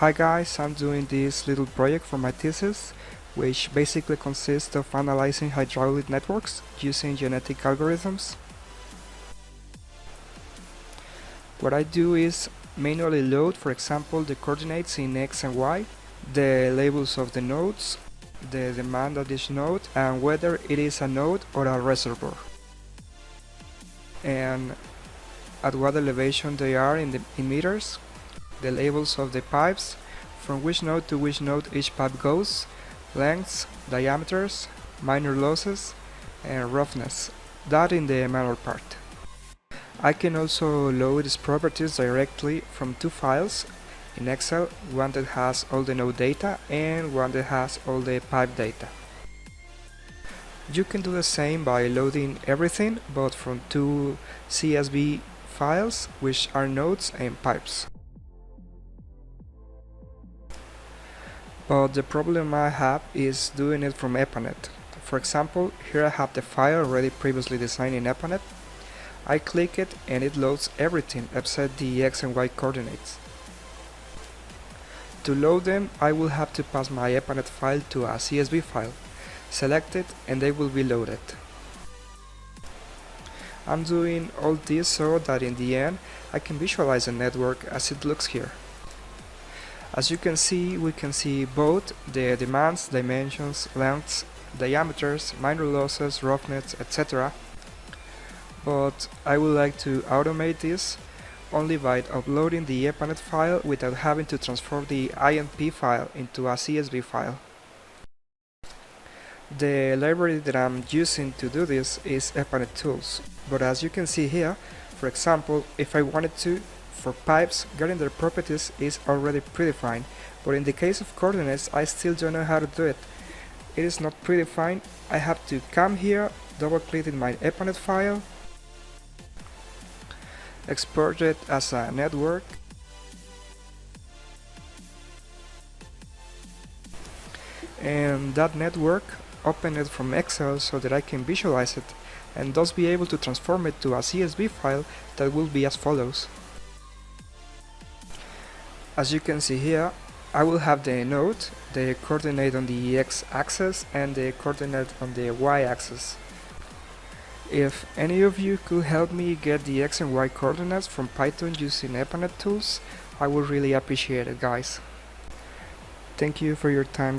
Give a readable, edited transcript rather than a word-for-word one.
Hi guys, I'm doing this little project for my thesis, which basically consists of analyzing hydraulic networks using genetic algorithms. What I do is manually load, for example, the coordinates in X and Y, the labels of the nodes, the demand of each node, and whether it is a node or a reservoir, and at what elevation they are in meters, the labels of the pipes, from which node to which node each pipe goes, lengths, diameters, minor losses, and roughness, that in the manual part. I can also load its properties directly from two files in Excel, one that has all the node data and one that has all the pipe data. You can do the same by loading everything, but from two CSV files, which are nodes and pipes. But the problem I have is doing it from EPANET. For example, here I have the file already previously designed in EPANET. I click it and it loads everything except the X and Y coordinates. To load them, I will have to pass my EPANET file to a CSV file, select it, and they will be loaded. I'm doing all this so that in the end I can visualize the network as it looks here. As you can see, we can see both the demands, dimensions, lengths, diameters, minor losses, roughness, etc. But I would like to automate this only by uploading the EPANET file without having to transform the INP file into a CSV file. The library that I'm using to do this is EPANET Tools, but as you can see here, for example, if I wanted to, for pipes, getting their properties is already predefined, but in the case of coordinates, I still don't know how to do it. It is not predefined. I have to come here, double-click in my EPANET file, export it as a network, and that network, open it from Excel so that I can visualize it, and thus be able to transform it to a CSV file that will be as follows. As you can see here, I will have the node, the coordinate on the x-axis and the coordinate on the y-axis. If any of you could help me get the x and y coordinates from Python using EPANET tools, I would really appreciate it, guys. Thank you for your time.